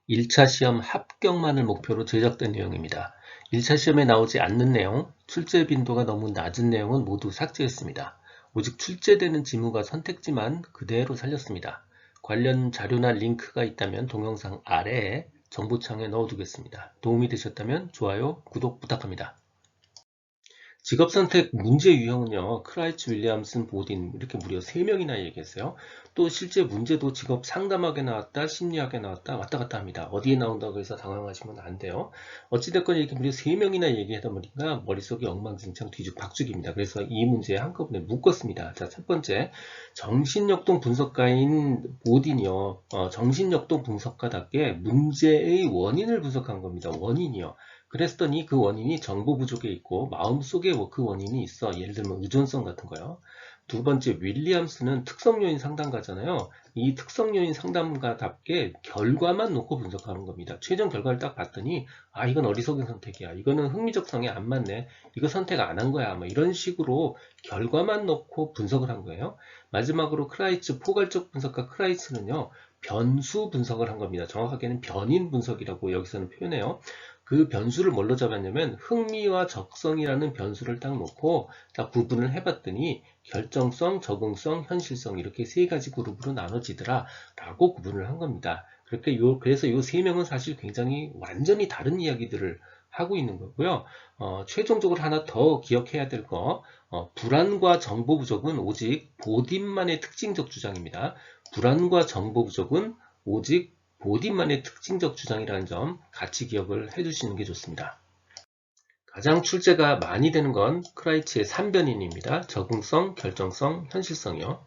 1차 시험 합격만을 목표로 제작된 내용입니다. 1차 시험에 나오지 않는 내용, 출제 빈도가 너무 낮은 내용은 모두 삭제했습니다. 오직 출제되는 지문과 선택지만 그대로 살렸습니다. 관련 자료나 링크가 있다면 동영상 아래에 정보창에 넣어두겠습니다. 도움이 되셨다면 좋아요, 구독 부탁합니다. 직업선택 문제 유형은요, 크라이츠, 윌리엄슨, 보딘 이렇게 무려 3명이나 얘기했어요. 또 실제 문제도 직업 상담학에 나왔다, 심리학에 나왔다, 왔다 갔다 합니다. 어디에 나온다고 해서 당황하시면 안 돼요. 어찌됐건 이렇게 무려 3명이나 얘기하다 보니까 머릿속이 엉망진창 뒤죽박죽입니다. 그래서 이 문제에 한꺼번에 묶었습니다. 자, 첫 번째, 정신역동 분석가인 보딘이요, 정신역동 분석가답게 문제의 원인을 분석한 겁니다. 원인이요. 그랬더니 그 원인이 정보 부족에 있고 마음속에 그 원인이 있어. 예를 들면 의존성 같은 거요. 두 번째, 윌리엄스는 특성요인 상담가잖아요. 이 특성요인 상담가답게 결과만 놓고 분석하는 겁니다. 최종 결과를 딱 봤더니 아, 이건 어리석은 선택이야. 이거는 흥미적성에 안 맞네. 이거 선택 안 한 거야. 뭐 이런 식으로 결과만 놓고 분석을 한 거예요. 마지막으로 크라이츠, 포괄적 분석가 크라이츠는요. 변수 분석을 한 겁니다. 정확하게는 변인 분석이라고 여기서는 표현해요. 그 변수를 뭘로 잡았냐면 흥미와 적성이라는 변수를 딱 놓고 딱 구분을 해봤더니 결정성, 적응성, 현실성 이렇게 세 가지 그룹으로 나눠지더라 라고 구분을 한 겁니다. 그래서 요 세 명은 사실 굉장히 완전히 다른 이야기들을 하고 있는 거고요. 최종적으로 하나 더 기억해야 될 거, 불안과 정보 부족은 오직 보딘만의 특징적 주장입니다. 불안과 정보 부족은 오직 보딘만의 특징적 주장이라는 점 같이 기억을 해두시는 게 좋습니다. 가장 출제가 많이 되는 건 크라이츠의 3변인입니다. 적응성, 결정성, 현실성이요.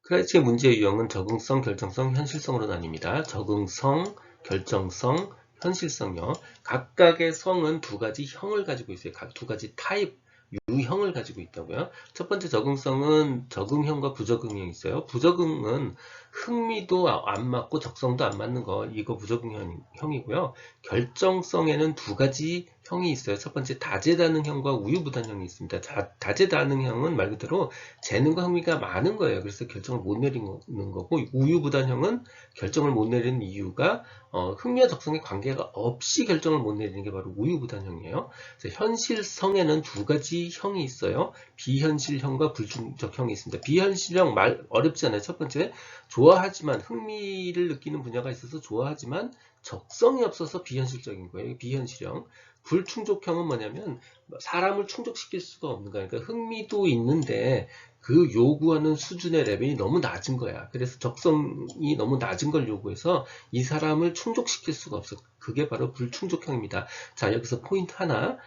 크라이츠의 문제 유형은 적응성, 결정성, 현실성으로 나뉩니다. 적응성, 결정성, 현실성이요. 각각의 성은 두 가지 형을 가지고 있어요. 각 두 가지 타입, 유형을 가지고 있다고요. 첫 번째 적응성은 적응형과 부적응형이 있어요. 부적응은 흥미도 안 맞고 적성도 안 맞는 거, 이거 부적응형이고요. 결정성에는 두 가지 형이 있어요. 첫 번째 다재다능형과 우유부단형이 있습니다. 다재다능형은 말 그대로 재능과 흥미가 많은 거예요. 그래서 결정을 못 내리는 거고, 우유부단형은 결정을 못 내리는 이유가 흥미와 적성에 관계가 없이 결정을 못 내리는 게 바로 우유부단형이에요. 현실성에는 두 가지 형이 있어요. 비현실형과 불충족형이 있습니다. 비현실형 말 어렵지 않아요. 첫 번째, 좋아하지만 흥미를 느끼는 분야가 있어서 좋아하지만 적성이 없어서 비현실적인 거예요. 비현실형. 불충족형은 뭐냐면 사람을 충족시킬 수가 없는 거야. 그러니까 흥미도 있는데 그 요구하는 수준의 레벨이 너무 낮은 거야. 그래서 적성이 너무 낮은 걸 요구해서 이 사람을 충족시킬 수가 없어. 그게 바로 불충족형입니다. 자, 여기서 포인트 하나.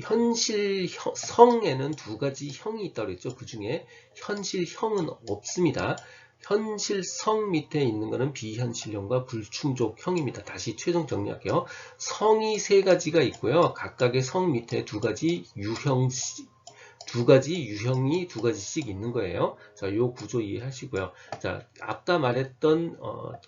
현실성에는 두 가지 형이 있다고 그랬죠. 그 중에 현실형은 없습니다. 현실성 밑에 있는 것은 비현실형과 불충족형입니다. 다시 최종 정리할게요. 성이 세 가지가 있고요. 각각의 성 밑에 두 가지 유형이 두 가지씩 있는 거예요. 자, 요 구조 이해하시고요. 자, 아까 말했던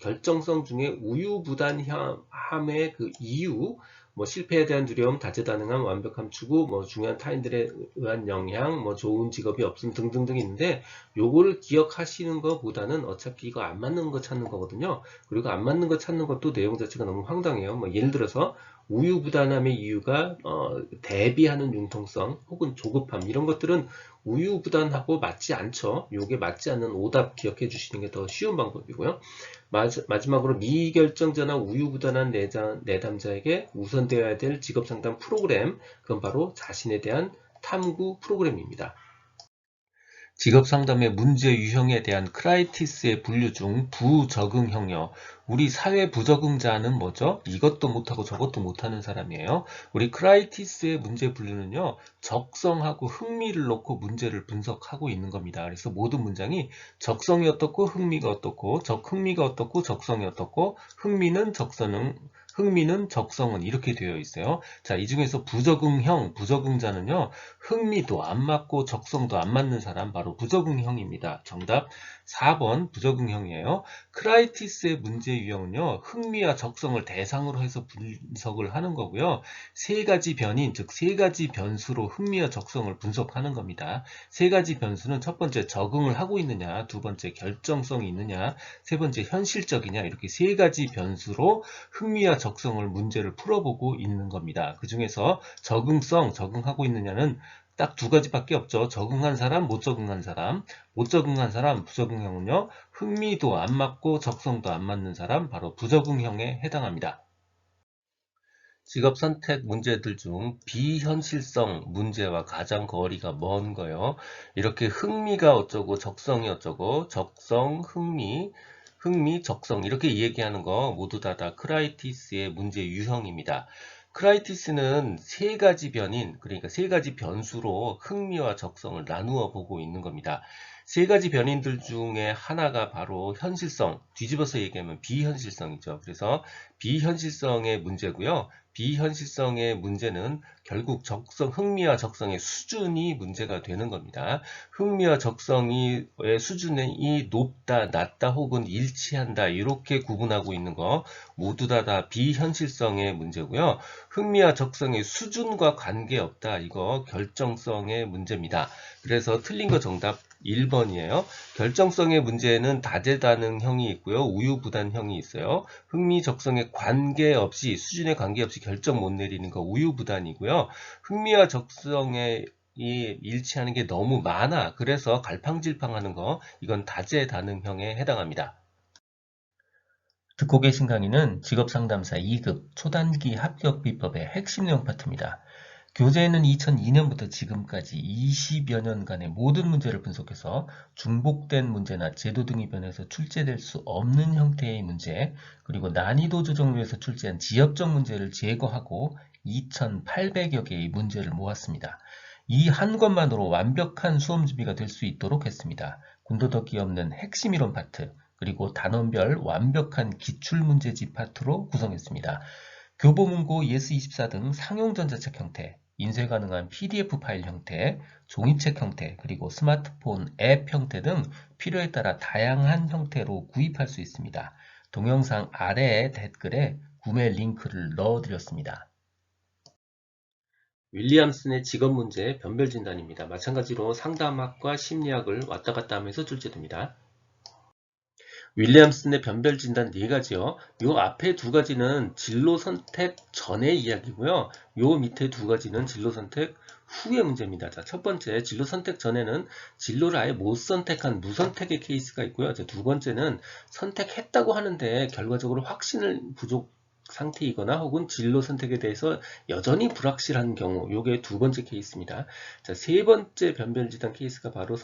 결정성 중에 우유부단함의 그 이유, 뭐 실패에 대한 두려움, 다재다능함, 완벽함 추구, 뭐 중요한 타인들에 의한 영향, 뭐 좋은 직업이 없음 등등등 있는데 요거를 기억하시는 것보다는 어차피 이거 안 맞는 거 찾는 거거든요. 그리고 안 맞는 거 찾는 것도 내용 자체가 너무 황당해요. 뭐 예를 들어서 우유부단함의 이유가 대비하는 융통성 혹은 조급함 이런 것들은 우유부단하고 맞지 않죠. 요게 맞지 않는 오답 기억해 주시는 게 더 쉬운 방법이고요. 마지막으로 미결정자나 우유부단한 내담자에게 우선되어야 될 직업상담 프로그램, 그건 바로 자신에 대한 탐구 프로그램입니다. 직업상담의 문제 유형에 대한 크라이티스의 분류 중 부적응형이요. 우리 사회 부적응자는 뭐죠? 이것도 못하고 저것도 못하는 사람이에요. 우리 크라이티스의 문제 분류는요. 적성하고 흥미를 놓고 문제를 분석하고 있는 겁니다. 그래서 모든 문장이 적성이 어떻고 흥미가 어떻고 흥미가 어떻고 적성이 어떻고 흥미는 흥미는 적성은 이렇게 되어 있어요. 자, 이 중에서 부적응형, 부적응자는요, 흥미도 안 맞고 적성도 안 맞는 사람 바로 부적응형입니다. 정답 4번 부적응형이에요. 크라이티스의 문제 유형은요, 흥미와 적성을 대상으로 해서 분석을 하는 거고요. 세 가지 변인, 즉 세 가지 변수로 흥미와 적성을 분석하는 겁니다. 세 가지 변수는 첫 번째 적응을 하고 있느냐, 두 번째 결정성이 있느냐, 세 번째 현실적이냐, 이렇게 세 가지 변수로 흥미와 적성을 문제를 풀어보고 있는 겁니다. 그 중에서 적응성, 적응하고 있느냐는 딱 두 가지밖에 없죠. 적응한 사람, 못 적응한 사람. 못 적응한 사람, 부적응형은요, 흥미도 안 맞고 적성도 안 맞는 사람, 바로 부적응형에 해당합니다. 직업 선택 문제들 중 비현실성 문제와 가장 거리가 먼 거요. 이렇게 흥미가 어쩌고 적성이 어쩌고 적성, 흥미, 적성 이렇게 얘기하는 거 모두 다 크라이티스의 문제 유형입니다. 크라이티스는 세 가지 변인, 그러니까 세 가지 변수로 흥미와 적성을 나누어 보고 있는 겁니다. 세 가지 변인들 중에 하나가 바로 현실성, 뒤집어서 얘기하면 비현실성이죠. 그래서 비현실성의 문제고요. 비현실성의 문제는 결국 흥미와 적성의 수준이 문제가 되는 겁니다. 흥미와 적성의 수준이 높다, 낮다 혹은 일치한다 이렇게 구분하고 있는 거 모두 다 비현실성의 문제고요. 흥미와 적성의 수준과 관계없다. 이거 결정성의 문제입니다. 그래서 틀린 거 정답 1번이에요. 결정성의 문제는 다재다능형이 있고요. 우유부단형이 있어요. 흥미, 적성에 관계없이 수준에 관계없이 결정 못 내리는 거 우유부단이고요. 흥미와 적성에 일치하는 게 너무 많아. 그래서 갈팡질팡하는 거 이건 다재다능형에 해당합니다. 듣고 계신 강의는 직업상담사 2급 초단기 합격 비법의 핵심 내용 파트입니다. 교재에는 2002년부터 지금까지 20여 년간의 모든 문제를 분석해서 중복된 문제나 제도 등이 변해서 출제될 수 없는 형태의 문제, 그리고 난이도 조정료에서 출제한 지역적 문제를 제거하고 2,800여 개의 문제를 모았습니다. 이 한 권만으로 완벽한 수험 준비가 될 수 있도록 했습니다. 군더더기 없는 핵심 이론 파트, 그리고 단원별 완벽한 기출문제집 파트로 구성했습니다. 교보문고 예스24 등 상용 전자책 형태, 인쇄 가능한 PDF 파일 형태, 종이책 형태, 그리고 스마트폰 앱 형태 등 필요에 따라 다양한 형태로 구입할 수 있습니다. 동영상 아래의 댓글에 구매 링크를 넣어드렸습니다. 윌리엄슨의 직업 문제 변별 진단입니다. 마찬가지로 상담학과 심리학을 왔다 갔다 하면서 출제됩니다. 윌리엄슨의 변별 진단 네 가지요. 요 앞에 두 가지는 진로 선택 전의 이야기고요. 요 밑에 두 가지는 진로 선택 후의 문제입니다. 자, 첫 번째 진로 선택 전에는 진로를 아예 못 선택한 무선택의 케이스가 있고요. 두 번째는 선택했다고 하는데 결과적으로 확신을 부족 상태이거나 혹은 진로 선택에 대해서 여전히 불확실한 경우, 요게 두 번째 케이스입니다. 자, 세 번째 변별진단 케이스가 바로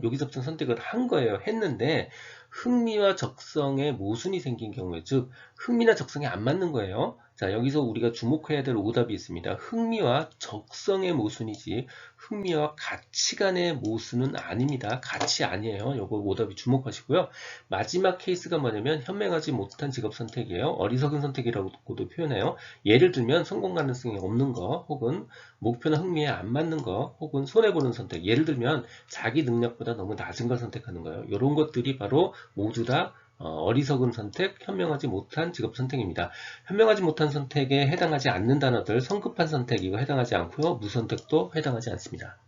여기서부터 선택을 한 거예요. 했는데 흥미와 적성에 모순이 생긴 경우에, 즉 흥미나 적성에 안 맞는 거예요. 자, 여기서 우리가 주목해야 될 오답이 있습니다. 흥미와 적성의 모순이지 흥미와 가치 간의 모순은 아닙니다. 가치 아니에요. 요거 오답이 주목하시고요. 마지막 케이스가 뭐냐면 현명하지 못한 직업 선택이에요. 어리석은 선택이라고도 표현해요. 예를 들면 성공 가능성이 없는 거, 혹은 목표나 흥미에 안 맞는 거, 혹은 손해보는 선택. 예를 들면 자기 능력보다 너무 낮은 걸 선택하는 거예요. 이런 것들이 바로 모두 다 어리석은 선택, 현명하지 못한 직업 선택입니다. 현명하지 못한 선택에 해당하지 않는 단어들, 성급한 선택 이거 해당하지 않고요. 무선택도 해당하지 않습니다.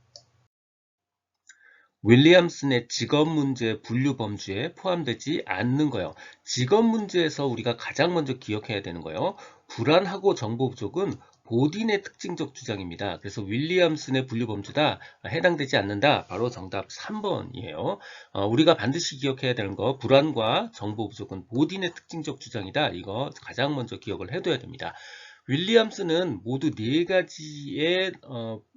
윌리엄슨의 직업 문제 분류 범주에 포함되지 않는 거예요. 직업 문제에서 우리가 가장 먼저 기억해야 되는 거예요. 불안하고 정보 부족은 보딘의 특징적 주장입니다. 그래서 윌리엄슨의 분류 범주다 해당되지 않는다. 바로 정답 3번이에요. 우리가 반드시 기억해야 되는 거 불안과 정보 부족은 보딘의 특징적 주장이다. 이거 가장 먼저 기억을 해둬야 됩니다. 윌리엄슨은 모두 네 가지의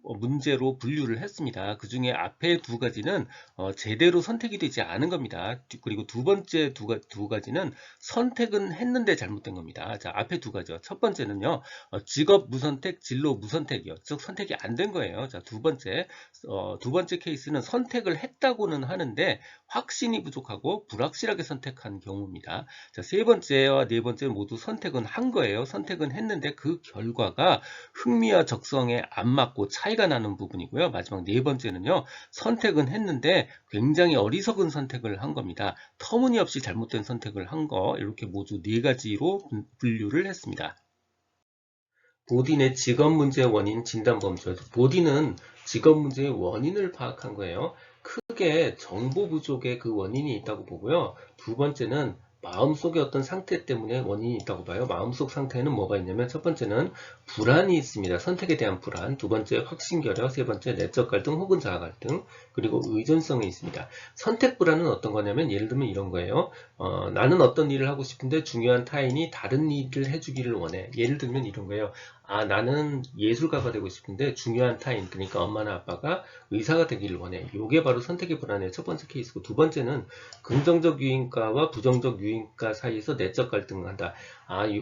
문제로 분류를 했습니다. 그 중에 앞에 두 가지는 제대로 선택이 되지 않은 겁니다. 그리고 두 번째 두 가지는 선택은 했는데 잘못된 겁니다. 자, 앞에 두 가지요. 첫 번째는요, 직업 무선택, 진로 무선택이요. 즉, 선택이 안 된 거예요. 자, 두 번째 케이스는 선택을 했다고는 하는데 확신이 부족하고 불확실하게 선택한 경우입니다. 자, 세 번째와 네 번째는 모두 선택은 한 거예요. 선택은 했는데 그 결과가 흥미와 적성에 안 맞고 차이가 나는 부분이고요. 마지막 네 번째는요, 선택은 했는데 굉장히 어리석은 선택을 한 겁니다. 터무니없이 잘못된 선택을 한 거, 이렇게 모두 네 가지로 분류를 했습니다. 보딘의 직업 문제의 원인 진단 범주. 보딘은 직업 문제의 원인을 파악한 거예요. 크게 정보 부족의 그 원인이 있다고 보고요. 두 번째는 마음속의 어떤 상태 때문에 원인이 있다고 봐요. 마음속 상태에는 뭐가 있냐면 첫 번째는 불안이 있습니다. 선택에 대한 불안. 두 번째 확신결여. 세 번째 내적 갈등 혹은 자아 갈등. 그리고 의존성이 있습니다. 선택 불안은 어떤 거냐면 예를 들면 이런 거예요. 나는 어떤 일을 하고 싶은데 중요한 타인이 다른 일을 해주기를 원해. 예를 들면 이런 거예요. 나는 예술가가 되고 싶은데 중요한 타인, 그러니까 엄마나 아빠가 의사가 되기를 원해. 이게 바로 선택의 불안의 첫 번째 케이스고, 두 번째는 긍정적 유인가와 부정적 유인가 사이에서 내적 갈등을 한다.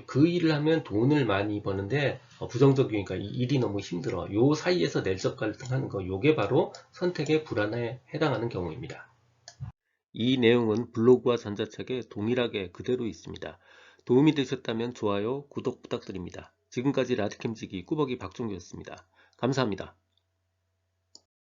그 일을 하면 돈을 많이 버는데 부정적 유인가, 이 일이 너무 힘들어. 요 사이에서 내적 갈등하는 거, 요게 바로 선택의 불안에 해당하는 경우입니다. 이 내용은 블로그와 전자책에 동일하게 그대로 있습니다. 도움이 되셨다면 좋아요, 구독 부탁드립니다. 지금까지 라디캠지기 꾸벅이 박종규였습니다. 감사합니다.